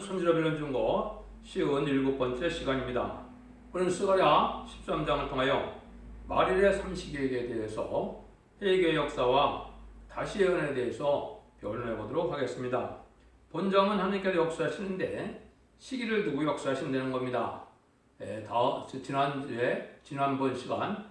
손질어비는 중고 쉬운 7번째 시간입니다. 오늘 스가랴 13장을 통하여 말일의 삼시기에 대해서 회개의 역사와 다시 예언에 대해서 변론해 보도록 하겠습니다. 본장은 하나님께서 역사하시는데 시기를 두고 역사하신다는 겁니다. 지난번 시간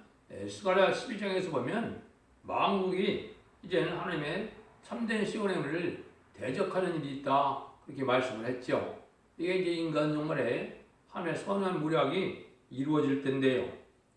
스가랴 12장에서 보면 만국이 이제는 하나님의 참된 시온의 은혜를 대적하는 일이 있다, 그렇게 말씀을 했죠. 이게 이제 인간 종말에 하나님의 선한 무략이 이루어질 텐데요.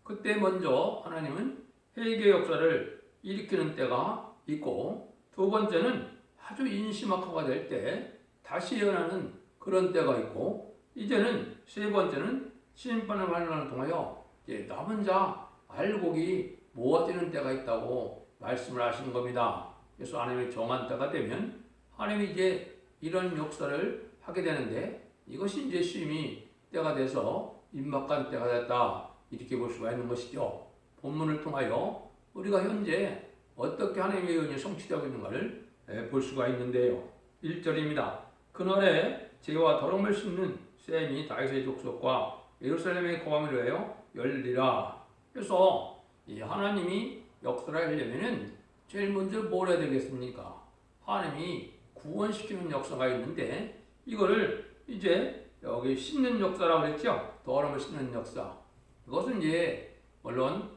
그때 먼저 하나님은 회개의 역사를 일으키는 때가 있고, 두 번째는 아주 인시막화가 될 때 다시 예언하는 그런 때가 있고, 이제는 세 번째는 심판의 환란을 통하여 남은 자 알곡이 모아지는 때가 있다고 말씀을 하시는 겁니다. 그래서 하나님의 정한 때가 되면 하나님이 이제 이런 역사를 하게 되는데, 이것이 이제 시임이 때가 돼서 임박한 때가 됐다, 이렇게 볼 수가 있는 것이죠. 본문을 통하여 우리가 현재 어떻게 하나님의 예언이 성취되고 있는가를 볼 수가 있는데요. 1절입니다. 그날에 죄와 더러움을 씻는 셈이 다윗의 족속과 예루살렘의 거함을 위하여 열리라. 그래서 이 하나님이 역사를 하려면은 제일 먼저 뭘 해야 되겠습니까? 하나님이 구원시키는 역사가 있는데, 이거를 이제 여기 씻는 역사라고 그랬죠. 더러움을 씻는 역사. 이것은 이제 물론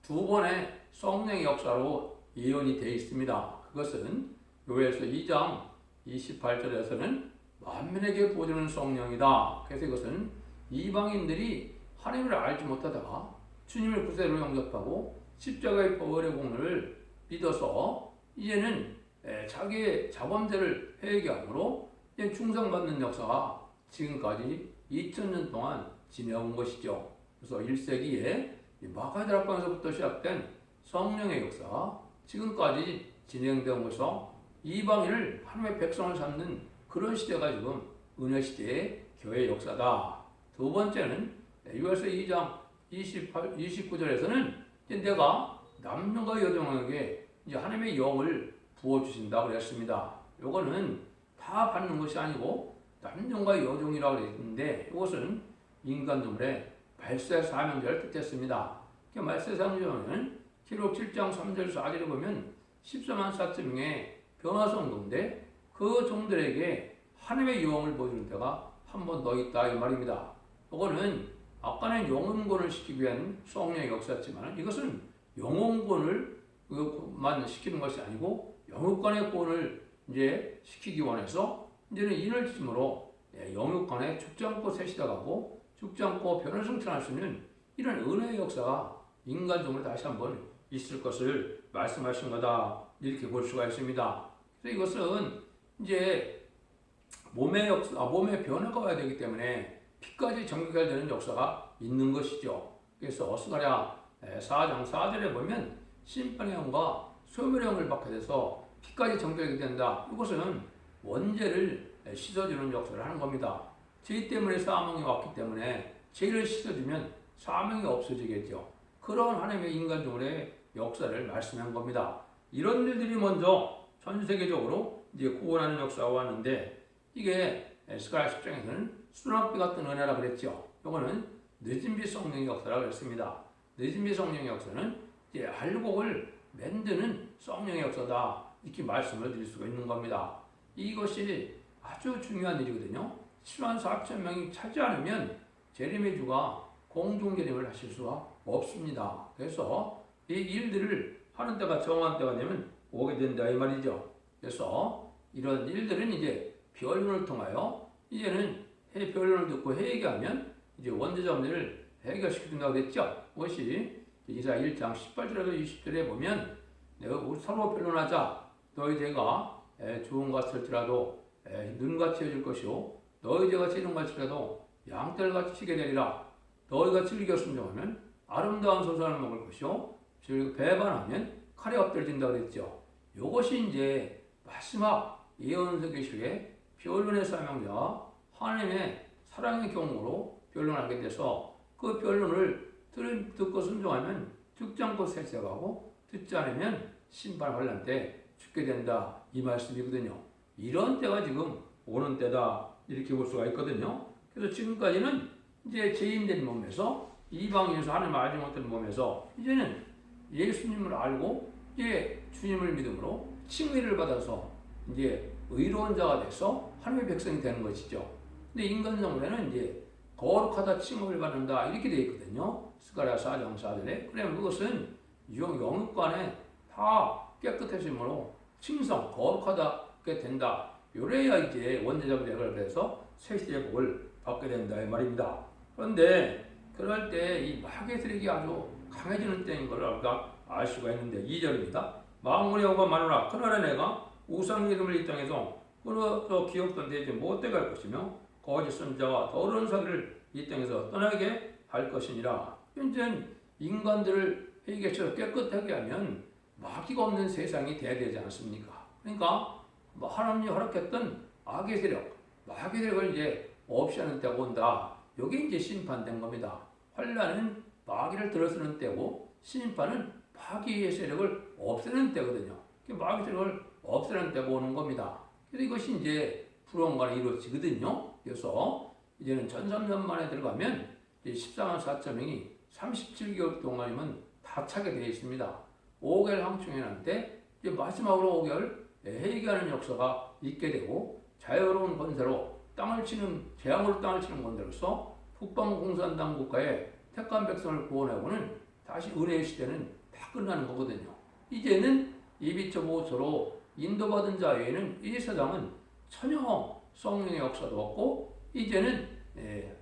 두 번의 성령의 역사로 예언이 되어 있습니다. 그것은 요엘서 2장 28절에서는 만민에게 부어주는 성령이다. 그래서 이것은 이방인들이 하나님을 알지 못하다가 주님을 구세로 영접하고 십자가의 보혈의 공을 믿어서 이제는 자기의 자범죄를 회개함으로 충성받는 역사가 지금까지 2000년 동안 지내온 것이죠. 그래서 1세기에 마가다락방에서부터 시작된 성령의 역사, 지금까지 진행되어 오면서 이방인을 하나님의 백성을 삼는 그런 시대가 지금 은혜시대의 교회의 역사다. 두 번째는 요엘서 2장 29절에서는 내가 남녀가 여종에게 이제 하나님의 영을 부어주신다고 그랬습니다. 요거는 다 받는 것이 아니고 남종과 여종이라고 그랬는데, 이것은 인간들의 말세 사명자를 뜻했습니다. 말세 사명자는 기록 7장 3절 4절에 보면 14만 4천 명의 변화성도인데, 그 종들에게 하나님의 영을 보여주는 때가 한 번 더 있다, 이 말입니다. 이거는 아까는 영혼권을 시키기 위한 성령의 역사였지만, 이것은 영혼권을만 시키는 것이 아니고 영육간의 구원을 이제 시키기 원해서 이제는 이를 기준으로 영육간에 죽지 않고 새 시대 가고 죽지 않고 변을 성취할 수 있는 이런 은혜의 역사가 인간적으로 다시 한번 있을 것을 말씀하신 거다, 이렇게 볼 수가 있습니다. 그래서 이것은 이제 몸의 역사, 몸의 변화가 와야 되기 때문에 피까지 정결되는 역사가 있는 것이죠. 그래서 스가랴 4장 4절에 보면 심판의 영과 소멸의 영을 받게 돼서 피까지 정결이 된다. 이것은 원죄를 씻어주는 역사를 하는 겁니다. 죄 때문에 사망이 왔기 때문에 죄를 씻어주면 사망이 없어지겠죠. 그런 하나님의 인간적으로의 역사를 말씀한 겁니다. 이런 일들이 먼저 전 세계적으로 이제 구원하는 역사가 왔는데, 이게 스가랴 10장에서는 수납비 같은 은혜라 그랬죠. 이거는 늦은 비 성령의 역사라고 했습니다. 늦은 비 성령의 역사는 이제 알곡을 만드는 성령의 역사다, 이렇게 말씀을 드릴 수가 있는 겁니다. 이것이 아주 중요한 일이거든요. 7만 4천 명이 차지 않으면 재림의 주가 공중재림을 하실 수가 없습니다. 그래서 이 일들을 하는 때가 정한 때가 되면 오게 된다, 이 말이죠. 그래서 이런 일들은 이제 변론을 통하여 이제는 변론을 듣고 회개하면 이제 원죄자 문제를 해결시킨다고 했죠. 그것이 이사야 1장 18절에서 20절에 보면 내가 우리 서로 변론하자. 너희 죄가 좋은 것일지라도 눈같이 여길 것이요 너희 죄가 지는 것일지라도 양털같이 치게 되리라. 너희가 즐겨 순종하면 아름다운 소산을 먹을 것이요 배반하면 칼에 엎드려진다 그랬죠. 이것이 이제 마지막 예언서기식의 변론의 사명자 하나님의 사랑의 경우로 변론하게 돼서, 그 변론을 듣고 순종하면 죽지 않고 생생하고 듣지 않으면 심판 환란 때 죽게 된다, 이 말씀이거든요. 이런 때가 지금 오는 때다, 이렇게 볼 수가 있거든요. 그래서 지금까지는 이제 죄인된 몸에서 이방인에서 하나님을 알지 못하는 몸에서 이제는 예수님을 알고 이제 주님을 믿음으로 칭의를 받아서 이제 의로운 자가 돼서 하나님의 백성이 되는 것이죠. 근데 인간 정도는 이제 거룩하다 칭의를 받는다 이렇게 되어 있거든요. 스가랴 4장 4절에. 그러면 그것은 영육간에 다 깨끗해짐으로 칭성 거룩하다게 된다. 요래야 이제 원죄자의 대가를 해서 세시의 복을 받게 된다 이 말입니다. 그런데 그럴 때 이 마귀의 세력이 아주 강해지는 때인 걸 우리가 알 수가 있는데 2절입니다. 만군의 여호와 마노라 그날에 내가 우상 믿음을 이 땅에서 끊어 기억도 되지 못되게 할 것이며 거짓 선자와 더러운 사기를 이 땅에서 떠나게 할 것이니라. 현재 인간들을 회개처럼 깨끗하게 하면 마귀가 없는 세상이 돼야 되지 않습니까? 그러니까 하나님이 허락했던 악의 세력, 마귀의 세력을 이제 없이 하는 때가 온다. 이게 이제 심판된 겁니다. 환란은 마귀를 들어쓰는 때고 심판은 마귀의 세력을 없애는 때거든요. 마귀의 세력을 없애는 때가 오는 겁니다. 그래서 이것이 이제 불원간에 이루어지거든요. 그래서 이제는 1300년 만에 들어가면 14만 4천 명이 37개월 동안이면 다 차게 되어 있습니다. 5개월 항충해난 때 이제 마지막으로 5개월 회개하는 역사가 있게 되고 자유로운 권세로 땅을 치는 재앙으로 땅을 치는 권세로서 북방 공산당 국가의 택한 백성을 구원하고는 다시 은혜의 시대는 다 끝나는 거거든요. 이제는 이비처보처로 인도받은 자 외에는 이 세상은 전혀 성령의 역사도 없고 이제는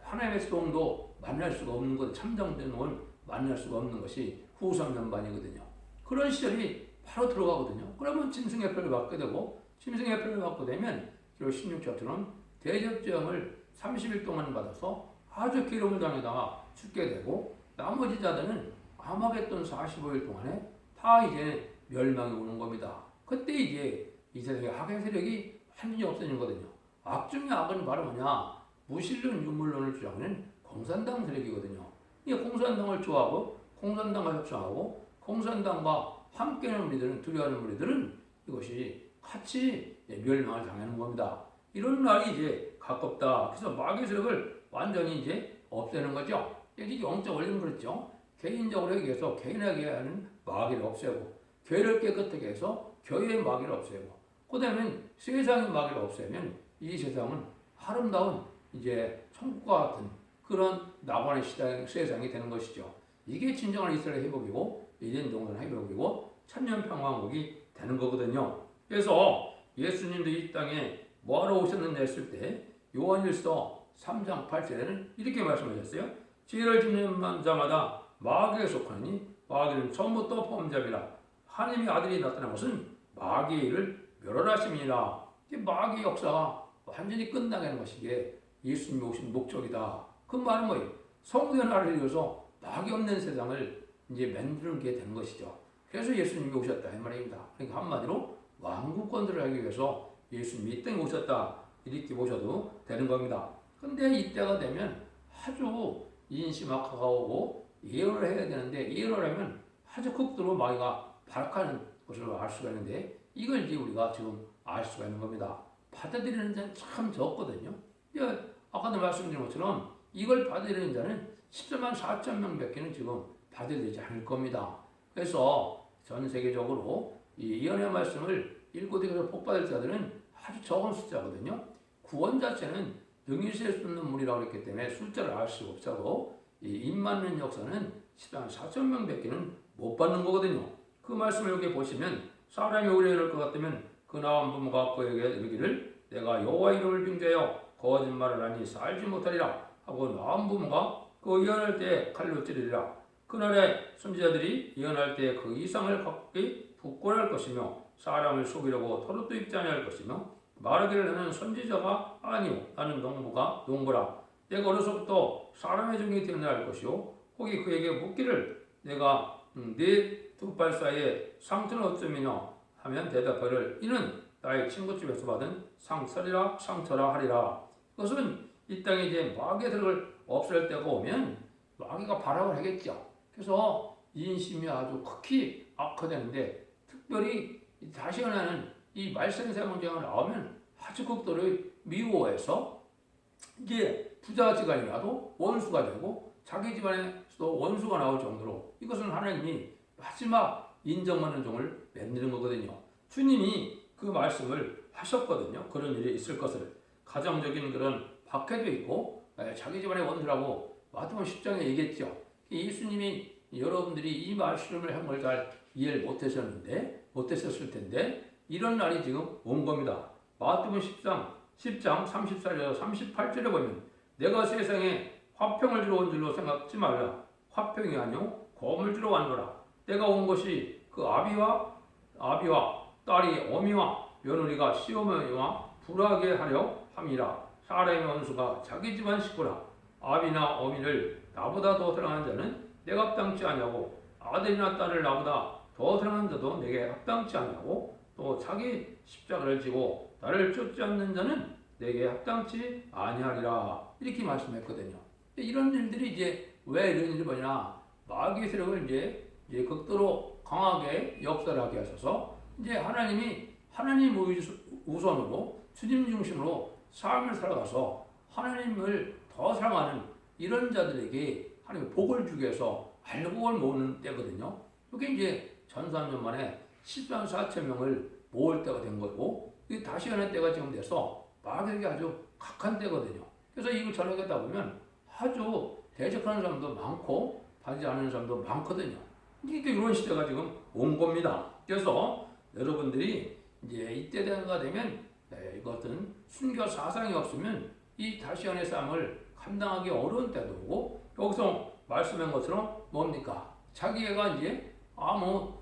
하나님의 소동도 만날 수가 없는 것, 참정된 걸 만날 수가 없는 것이 후삼년반이거든요. 그런 시절이 바로 들어가거든요. 그러면 짐승의 표를 받게 되고 짐승의 표를 받게 되면 16절처럼 대접죄형을 30일 동안 받아서 아주 기름을 당에다가 죽게 되고 나머지 자들은 아마겟돈 45일 동안에 다 이제 멸망이 오는 겁니다. 그때 이제 이 세상의 악의 세력이 완전히 없어지는 거거든요. 악 중에 악은 바로 뭐냐? 무신론, 유물론을 주장하는 공산당 세력이거든요. 이 공산당을 좋아하고 공산당과 협상하고 공산당과 함께하는 우리들은 두려워하는 우리들은 이것이 같이 멸망을 당하는 겁니다. 이런 날이 이제 가깝다. 그래서 마귀의 세력을 완전히 이제 없애는 거죠. 이게 영적 원리는 그렇죠. 개인적으로 회개해서 개인에게 하는 마귀를 없애고 교회를 깨끗하게 해서 교회의 마귀를 없애고 그다음에 세상의 마귀를 없애면 이 세상은 아름다운 이제 천국과 같은 그런 낙원의 세상이 되는 것이죠. 이게 진정한 이스라엘 회복이고 이전 동산 회복이고 천년평화국이 되는 거거든요. 그래서 예수님도 이 땅에 뭐하러 오셨느냐 했을 때 요한일서 3장 8절에는 이렇게 말씀하셨어요. 지혜를 짓는 자마다 마귀에 속하니 마귀는 처음부터 범죄이라 하나님의 아들이 나타난 것은 마귀의 일을 멸하심이라. 마귀의 역사가 완전히 끝나게 하는 것이 예수님이 오신 목적이다. 그 말은 뭐예요? 성도의 나라를 이루어서 마귀 없는 세상을 이제 만들게 되는 것이죠. 그래서 예수님이 오셨다 이 말입니다. 그러니까 한마디로 왕국권들을 하기 위해서 예수님이 이 땅에 오셨다 이렇게 보셔도 되는 겁니다. 근데 이때가 되면 아주 인심학화가 오고 예언을 해야 되는데 예언을 하면 아주 극도로 마귀가 발악하는 것을 알 수가 있는데 이걸 이제 우리가 지금 알 수가 있는 겁니다. 받아들이는 자는 참 적거든요. 아까도 말씀드린 것처럼 이걸 받아들이는 자는 14만 4천 명밖에는 지금 받아들이지 않을 겁니다. 그래서 전 세계적으로 이 예언의 말씀을 읽고 듣고서 복받을 자들은 아주 적은 숫자거든요. 구원 자체는 능히 셀 수 없는 물이라고 했기 때문에 숫자를 알 수가 없고 입 맞는 역사는 14만 4천 명밖에는 못 받는 거거든요. 그 말씀을 여기 보시면 사람이 오래 이럴 것 같으면 그 나온 부모가 그에게 이르기를 내가 여호와 이름을 빙자하여 거짓말을 하니 살지 못하리라 하고 나온 부모가 그 예언할 때 칼로 찌르리라. 그날에 선지자들이 예언할 때 그 이상을 각기 부끄러워할 것이며 사람을 속이려고 털옷도 입지 아니할 것이며 말하기를 나는 선지자가 아니오 나는 농부라. 내가 어려서부터 사람의 종이 되어야 할 것이요 혹이 그에게 묻기를 내가 네 두 발 사이에 상처는 어쩌미냐 하면 대답하기를 이는 나의 친구집에서 받은 상처라 하리라. 그것은 이 땅에 이제 마귀의 세력을 없앨 때가 오면 마귀가 발악을 하겠죠. 그래서 인심이 아주 극히 악화되는데 특별히 다시 하나는 이 말씀의 세상장을 나오면 아주 극도로 미워해서 이게 부자지간이라도 원수가 되고 자기 집안에서도 원수가 나올 정도로 이것은 하나님이 마지막 인정받는 종을 만드는 거거든요. 주님이 그 말씀을 하셨거든요. 그런 일이 있을 것을. 가정적인 그런 박해도 있고 자기 집안의 원수라고 마태복음 10장에 얘기했죠. 예수님이 여러분들이 이 말씀을 한 걸 잘 이해를 못했었을 텐데 이런 날이 지금 온 겁니다. 마태복음 10장 34절에서 38절에 보면 내가 세상에 화평을 주러 온 줄로 생각지 말라. 화평이 아니요 검을 주러 왔노라. 내가 온 것이 그 아비와 딸이 어미와 며느리가 시어머니와 불하게 하려 함이라. 사람의 원수가 자기 집안 식구라. 아비나 어미를 나보다 더 사랑하는 자는 내가 합당치 아니하고 아들이나 딸을 나보다 더 사랑하는 자도 내게 합당치 아니하고 또 자기 십자가를 지고 나를 쫓지 않는 자는 내게 합당치 아니하리라. 이렇게 말씀했거든요. 이런 일들이 이제 왜 이런 일이 뭐냐? 마귀의 세력을 이제 극도로 강하게 역사하게 하셔서 이제 하나님이 하나님 우선으로 주님 중심으로 삶을 살아가서 하나님을 더 사랑하는 이런 자들에게 하나님의 복을 주기 위해서 알곡을 모으는 때거든요. 이게 이제 1300년 만에 10만 4천 명을 모을 때가 된 거고 이게 다시 하는 때가 지금 돼서 마귀에게 아주 각한 때거든요. 그래서 이걸 전하겠다 보면 아주 대적하는 사람도 많고 받지 않는 사람도 많거든요. 이게 이런 시대가 지금 온 겁니다. 그래서 여러분들이 이제 이때가 되면 이것은 순교 사상이 없으면 이 다시안의 삶을 감당하기 어려운 때도 오고 여기서 말씀한 것처럼 뭡니까? 자기가 이제 아무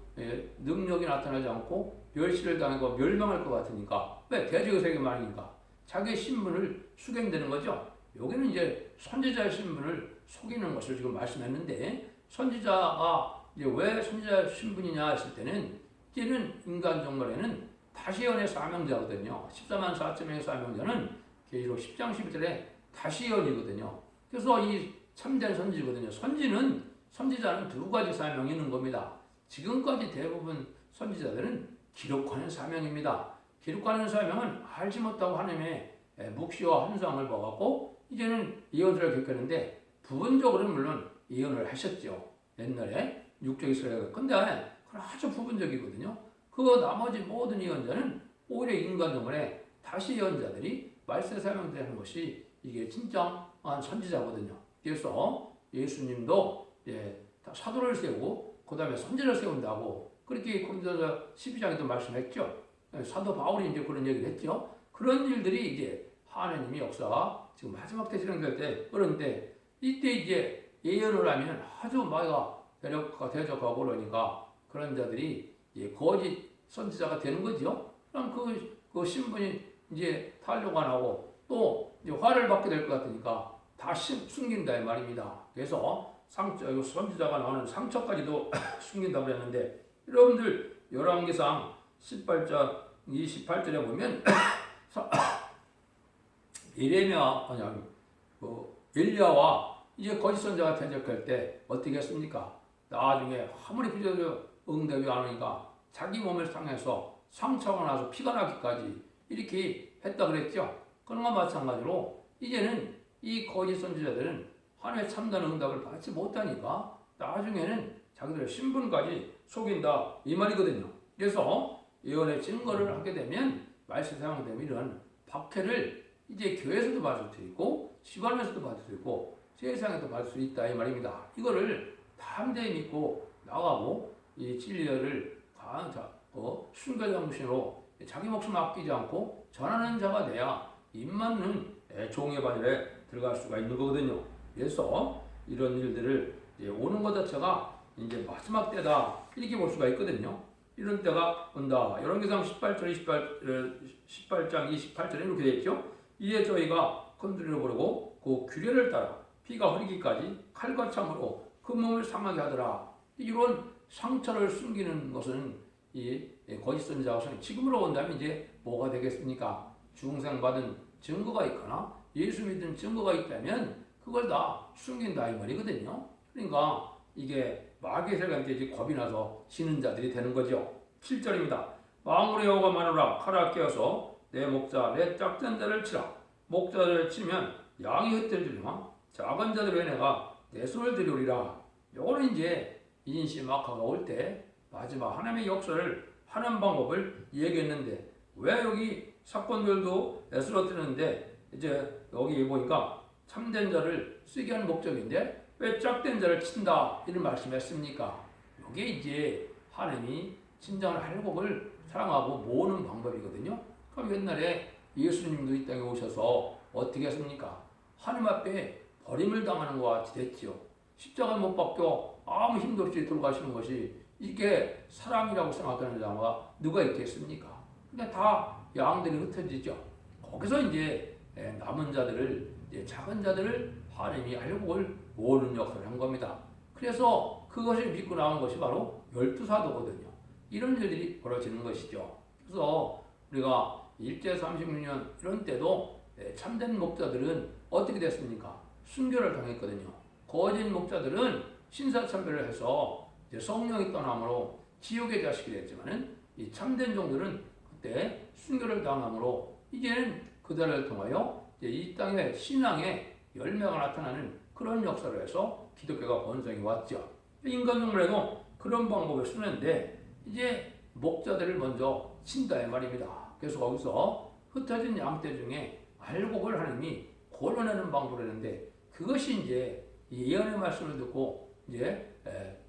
능력이 나타나지 않고 멸시를 당하고 멸망할 것 같으니까 왜 대적의 세계 말이니까 자기의 신분을 숙임되는 거죠. 여기는 이제 선지자의 신분을 속이는 것을 지금 말씀했는데 선지자가 이제 왜 선지자 신분이냐 했을 때는 이제는 인간 정말에는 다시연의 사명자거든요. 14만 4천 명의 사명자는 계시록 10장 11절에 다시연이거든요. 그래서 이 참된 선지거든요. 선지자는 두 가지 사명이 있는 겁니다. 지금까지 대부분 선지자들은 기록하는 사명입니다. 기록하는 사명은 알지 못하고 하나님의 묵시와 환상을 봐갖고 이제는 예언을 겪었는데 부분적으로는 물론 예언을 하셨죠. 옛날에 육적 이스라엘. 근데 그건 아주 부분적이거든요. 그 나머지 모든 예언자는 오히려 인간 동안에 다시 예언자들이 말세 사명되는 것이 이게 진정한 선지자거든요. 그래서 예수님도 사도를 세우고 그 다음에 선지자를 세운다고 그렇게 고린도서 12장에도 말씀했죠. 사도 바울이 이제 그런 얘기를 했죠. 그런 일들이 이제 하나님이 역사가 지금 마지막 때 진행될 때 그런데 이때 이제 예언을 하면 아주 마귀가 대적하고 그러니까 그런 자들이 거짓 선지자가 되는 거죠. 그럼 그 신분이 이제 탄로가 나고 또 이제 화를 받게 될 것 같으니까 다 숨긴다 이 말입니다. 그래서 선지자가 나오는 상처까지도 숨긴다고 그랬는데 여러분들 열왕기상 18장 28절에 보면 엘리야와 이제 거짓 선지자가 대적할 때 어떻게 했습니까? 나중에 아무리 비전을 응답이 안 오니까 자기 몸을 상해서 상처가 나서 피가 나기까지 이렇게 했다 그랬죠. 그런 것과 마찬가지로 이제는 이 거짓 선지자들은 하나님의 참된 응답을 받지 못하니까 나중에는 자기들의 신분까지 속인다 이 말이거든요. 그래서 예언의 증거를 하게 되면 말씀 사용되면 이런 박해를 이제 교회에서도 받을 수 있고 시간에서도 받을 수 있고 세상에도 받을 수 있다 이 말입니다. 이거를 담대히 믿고 나가고 이 진리를 순결 정신으로 자기 목숨 아끼지 않고 전하는 자가 돼야 입맞는 종의 바늘에 들어갈 수가 있는 거거든요. 그래서 이런 일들을 오는 것 자체가 이제 마지막 때다 이렇게 볼 수가 있거든요. 이런 때가 온다. 열왕기상 18장 28절에 이렇게 되어 있죠. 이에 저희가 건드리려 보려고 그 규례를 따라 피가 흐르기까지 칼과 창으로 그 몸을 상하게 하더라. 이런 상처를 숨기는 것은 이 거짓 선지자가 지금으로 본다면 이제 뭐가 되겠습니까? 중생받은 증거가 있거나 예수 믿은 증거가 있다면 그걸 다 숨긴다 이 말이거든요. 그러니까 이게 마귀의 세력한테 이제 겁이 나서 지는 자들이 되는 거죠. 7절입니다. 만군의 여호와가 마노라 칼을 깨어서 내 목자 내 짝든 자를 치라. 목자를 치면 양이 흩어지려면 작은 자들의 내가 내 손을 들이오리라. 요거는 이제 인시 마카가 올 때 마지막 하나님의 역사를 하는 방법을 얘기했는데 왜 여기 사건들도 쓰러뜨리는데 이제 여기 보니까 참된 자를 쓰게 하는 목적인데 왜 짝된 자를 친다 이런 말씀했습니까? 이게 이제 하나님이 진정한 할복을 사랑하고 모으는 방법이거든요. 그럼 옛날에 예수님도 이 땅에 오셔서 어떻게 했습니까? 하나님 앞에 버림을 당하는 것 같이 됐지요. 십자가 못 박혀 아무 힘도 없이 돌아가시는 것이 이게 사랑이라고 생각하는 자가 누가 있겠습니까? 그냥 다 양들이 흩어지죠. 거기서 이제 남은 자들을 작은 자들을 하나님이 할복을 모으는 역할을 한 겁니다. 그래서 그것을 믿고 나온 것이 바로 12사도거든요. 이런 일들이 벌어지는 것이죠. 그래서 우리가 일제 36년 이런 때도 참된 목자들은 어떻게 됐습니까? 순교를 당했거든요. 거짓 목자들은 신사참배를 해서 이제 성령이 떠남으로 지옥의 자식이 됐지만은 이 참된 종들은 그때 순교를 당함으로 이제는 그들을 통하여 이제 이 땅에 신앙의 열매가 나타나는 그런 역사를 해서 기독교가 번성이 왔죠. 인간정말에도 그런 방법을 쓰는데 이제 목자들을 먼저 친다 이 말입니다. 그래서 거기서 흩어진 양떼 중에 알곡을 하나님이 골라내는 방법을 했는데 그것이 이제 예언의 말씀을 듣고 이제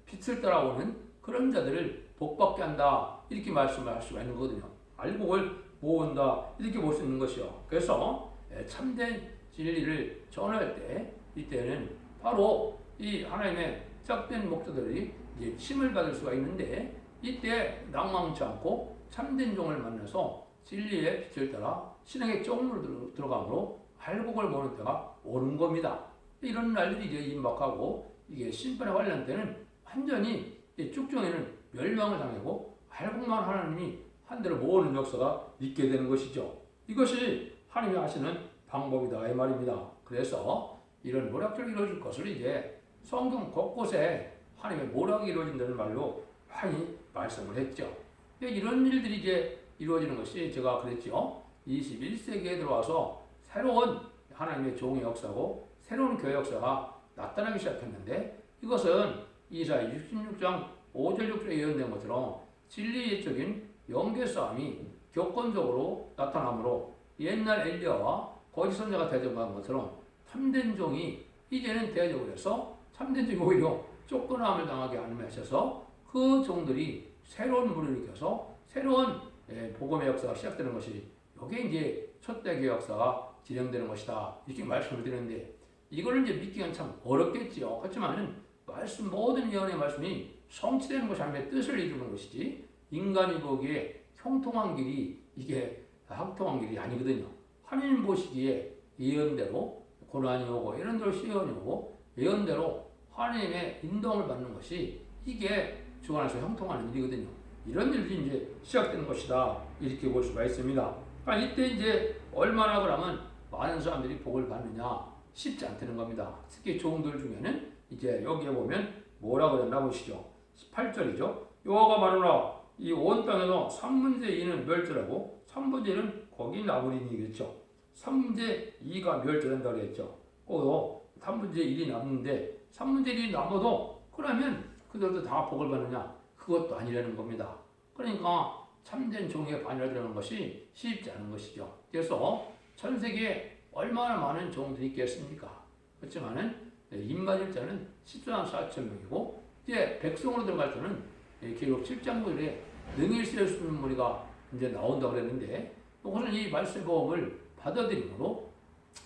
빛을 따라오는 그런 자들을 복받게 한다 이렇게 말씀을 할 수가 있는 거거든요. 알곡을 모은다 이렇게 볼 수 있는 것이요. 그래서 참된 진리를 전할 때 이때는 바로 이 하나님의 짝된 목자들이 이제 침을 받을 수가 있는데 이때 낭망치 않고 참된 종을 만나서 진리의 빛을 따라 신앙의 쪽으로 들어가므로 할복을 모는 때가 오는 겁니다. 이런 날들이 이제 임박하고 이게 심판에 관련 때는 완전히 쭉정에는 멸망을 당하고 할복만 하나님이 한 대로 모으는 역사가 있게 되는 것이죠. 이것이 하나님이 하시는 방법이다 이 말입니다. 그래서 이런 모략절이 이루어질 것을 이제 성경 곳곳에 하나님의 모략이 이루어진다는 말로 많이 말씀을 했죠. 이런 일들이 이제 이루어지는 것이 제가 그랬죠. 21세기에 들어와서 새로운 하나님의 종의 역사고 새로운 교회 역사가 나타나기 시작했는데 이것은 이사야 66장 5절 6절에 예언된 것처럼 진리적인 영계 싸움이 격건적으로 나타나므로 옛날 엘리야와 거짓 선자가 대적한 것처럼 참된 종이 이제는 대적을 해서 참된 종이 오히려 쫓겨남을 당하게 하셔서 그 종들이 새로운 물을 일으켜서 새로운 복음의 역사가 시작되는 것이 이게 이제 첫대교 역사가 진행되는 것이다 이렇게 말씀을 드리는데 이거를 이제 믿기가 참 어렵겠지요. 그렇지만은 말씀 모든 예언의 말씀이 성취되는 것이 하나님의 뜻을 이루는 것이지 인간이 보기에 형통한 길이 이게 형통한 길이 아니거든요. 하나님 보시기에 예언대로 고난이 오고 이런 대로 시련이 오고 예언대로 하나님의 인도를 받는 것이 이게 주 안에서 형통하는 일이거든요. 이런 일들이 이제 시작되는 것이다 이렇게 볼 수가 있습니다. 그러니까 이때 이제 얼마나 그러면 많은 사람들이 복을 받느냐 쉽지 않다는 겁니다. 특히 종들 중에는 이제 여기에 보면 뭐라고 그랬나 보시죠. 18절이죠. 여호와가 말하노라 이 온 땅에서 3분의 2는 멸절하고 3분의 1은 거기 남으리니겠죠. 3분의 2가 멸절한다고 그랬죠. 또 3분의 1이 남는데 3분의 1이 남아도 그러면 그들도 다 복을 받느냐? 그것도 아니라는 겁니다. 그러니까 참된 종의 반열되는 것이 쉽지 않은 것이죠. 그래서 전 세계에 얼마나 많은 종들이 있겠습니까? 그렇지만은 임받을 자는 14만 4천 명이고 이제 백성으로 들어갈 때는 기록 7장 9절에 능히 쓰일 수 있는 무리가 이제 나온다고 그랬는데 그것은 이 말씀 보험을 받아들임으로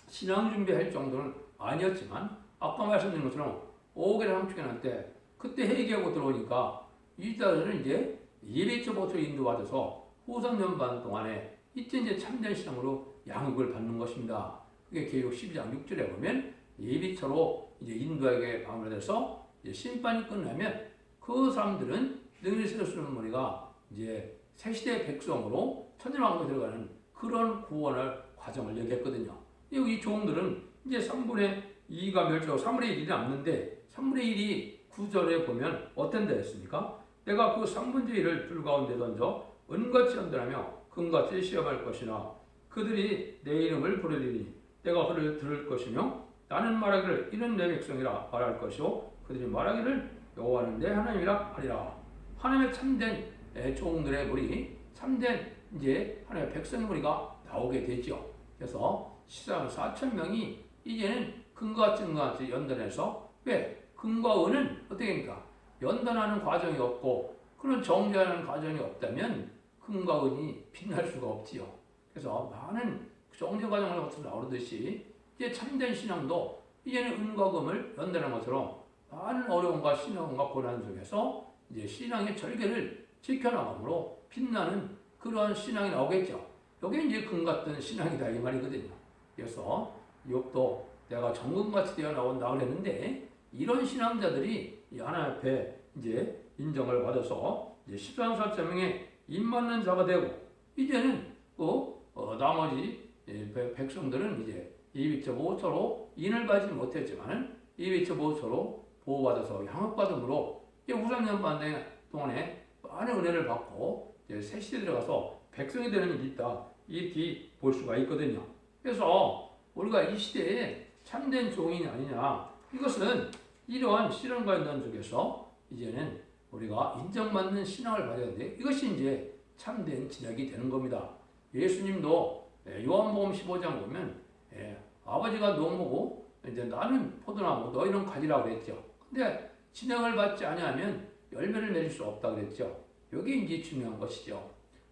신앙 준비할 정도는 아니었지만 아까 말씀드린 것처럼 5개월 함축해놨을 때 그때 회개하고 들어오니까 이자들은 이제 예배처부터 인도받아서 후선 연반 동안에 이때 이제 참된 신앙으로 양육을 받는 것입니다. 그게 계율 12장 6절에 보면 예비처로 이제 인도에게 방문해서 심판이 끝나면 그 사람들은 능히 쓰일 수 있는 무리가 이제 새 시대 백성으로 천년왕국에 들어가는 그런 구원을 과정을 얘기했거든요. 이 종들은 이제 3분의 2가 멸절하고 3분의 1이 남는데 3분의 1이 9절에 보면 어떤 데 했습니까? 내가 그 3분의 1을 불 가운데 던져 은같이 연단하며 금같이 시험할 것이나 그들이 내 이름을 부르리니 내가 그를 들을 것이며 나는 말하기를 이는 내 백성이라 말할 것이요 그들이 말하기를 여호와는 내 하나님이라 하리라. 하나님의 참된 종들의 무리, 참된 이제 하나님의 백성의 무리가 나오게 되죠. 그래서 시사한 4천 명이 이제는 금과 증과 연단해서 왜 금과 은은 어떻게 됩니까? 연단하는 과정이 없고 그런 정죄하는 과정이 없다면 금과 은이 빛날 수가 없지요. 그래서 많은 정죄 과정을 거쳐 나오듯이 이제 참된 신앙도 이제는 은과 금을 연단하는 것처럼 많은 어려움과 신앙과 고난 속에서 이제 신앙의 절개를 지켜나감으로 빛나는 그러한 신앙이 나오겠죠. 이게 이제 금 같은 신앙이다 이 말이거든요. 그래서 욥도 내가 정금같이 되어 나온다 그랬는데 이런 신앙자들이 하나님 앞에 이제 인정을 받아서 이제 14사자명의 입맞는 자가 되고 이제는 나머지 백성들은 이제 2.5초로 인을 받지 못했지만 2.5초로 보호받아서 양육받음으로 후삼년 동안에 많은 은혜를 받고 이제 새 시대에 들어가서 백성이 되는 일이 있다 이렇게 볼 수가 있거든요. 그래서 우리가 이 시대에 참된 종인이 아니냐 이것은 이러한 실현과 연단 속에서 이제는 우리가 인정받는 신앙을 가져야 되는데 이것이 이제 참된 진학이 되는 겁니다. 예수님도 요한복음 15장 보면 아버지가 농부고 이제 나는 포도나무 너희는 가지라고 그랬죠. 근데 진학을 받지 아니하면 열매를 맺을 수 없다 그랬죠. 여기 이제 중요한 것이죠.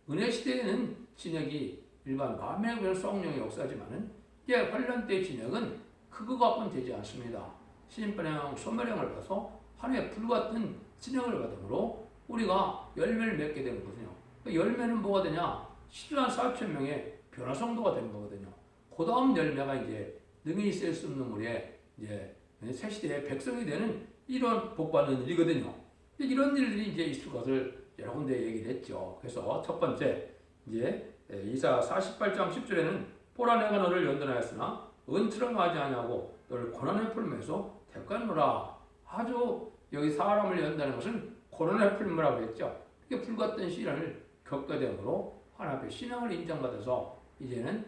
은혜 시대에는 진학이 일반 만민의 그런 성령의 역사지만은 이제 환란 때의 진학은 그거가 되지 않습니다. 신인반영 소멸형을 받아서 하나님의 불같은 진영을 받음으로 우리가 열매를 맺게 되는 거거든요. 그 열매는 뭐가 되냐? 14만 4천 명의 변화성도가 되는 거거든요. 그 다음 열매가 이제 능히 있을 수 없는 우리의 이제 새 시대의 백성이 되는 이런 복받는 일이거든요. 이런 일들이 이제 있을 것을 여러 군데 얘기를 했죠. 그래서 첫 번째 이제 이사 48장 10절에는 보라 내가 너를 연단하였으나 은처럼 하지 아니하고 너를 고난의 풀면서 대가노라. 아주 여기 사람을 연다는 것은 고난의 풀무라고 했죠. 이게 불같은 시련을 겪게 되므로 하나님 앞에 신앙을 인정받아서 이제는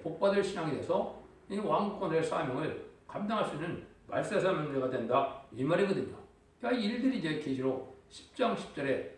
복받을 신앙이 돼서 이 왕권의 사명을 감당할 수 있는 말세사명자가 된다 이 말이거든요. 그러니까 일들이 이제 계시록 10장 10절에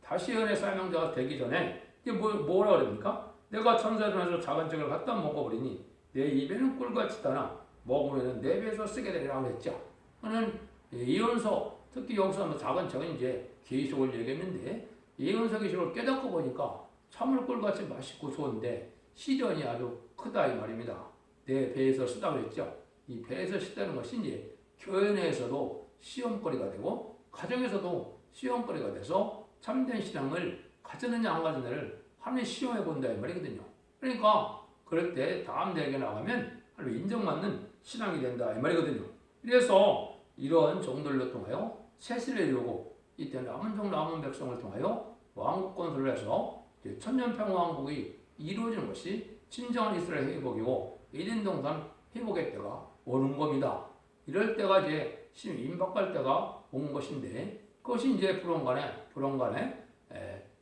다시 연의 사명자가 되기 전에 이게 뭐라 그럽니까? 내가 천사들에서 작은 책을 갖다 먹어버리니 내 입에는 꿀같이 타나 먹으면 내 배에서 쓰게 되리라고 했죠. 그는 예언서 특히 여기서 작은 책은 이제 계시록을 얘기했는데 예언서 계시록을 깨닫고 보니까 참을 꿀같이 맛있고 좋은데 시련이 아주 크다 이 말입니다. 내 배에서 쓰다 그랬죠. 이 배에서 쓰다는 것이 이제 교회 내에서도 시험거리가 되고 가정에서도 시험거리가 돼서 참된 신앙을 가졌느냐 안 가졌느냐를 하나님 시험해 본다 이 말이거든요. 그러니까 그럴 때 다음 대학에 나가면 하나님 인정받는 신앙이 된다 이 말이거든요. 그래서 이러한 종들로 통하여 세세를 이루고 이때 남은 백성을 통하여 왕국 건설을 해서 천년평화왕국이 이루어지는 것이 진정한 이스라엘 회복이고 에덴 동산 회복의 때가 오는 겁니다. 이럴 때가 이제 임박할 때가 온 것인데 그것이 이제 불원간에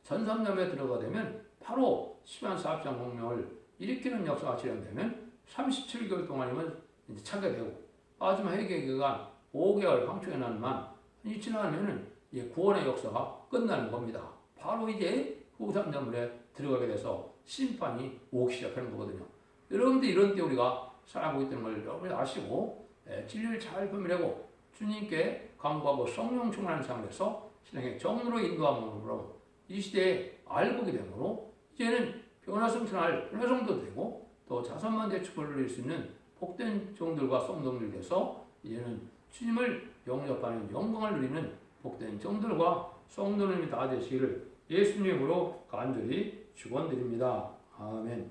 전삼년에 들어가 되면 바로 시반 사업장 공명을 일으키는 역사가 진행되면 37개월 동안이면 이제 차게 되고 마지막 회개 기간 5개월 방충해 난만 이 지나면은 구원의 역사가 끝나는 겁니다. 바로 이제 후삼년물에 들어가게 돼서 심판이 오기 시작하는 거거든요. 여러분들 이런 때 우리가 살아가고 있다는 걸 여러분이 아시고 진리를 잘 분별하고 주님께 간구하고 성령 충만한 삶에서 신앙의 정으로 인도함으로 이 시대에 알보게 되므로 이제는 변화성도 되고 또 자선만 대축을 누릴 수 있는 복된 종들과 성도들 돼서 이제는 주님을 영접하는 영광을 누리는 복된 종들과 성도님이 다 되시기를 예수님으로 간절히 축원드립니다. 아멘.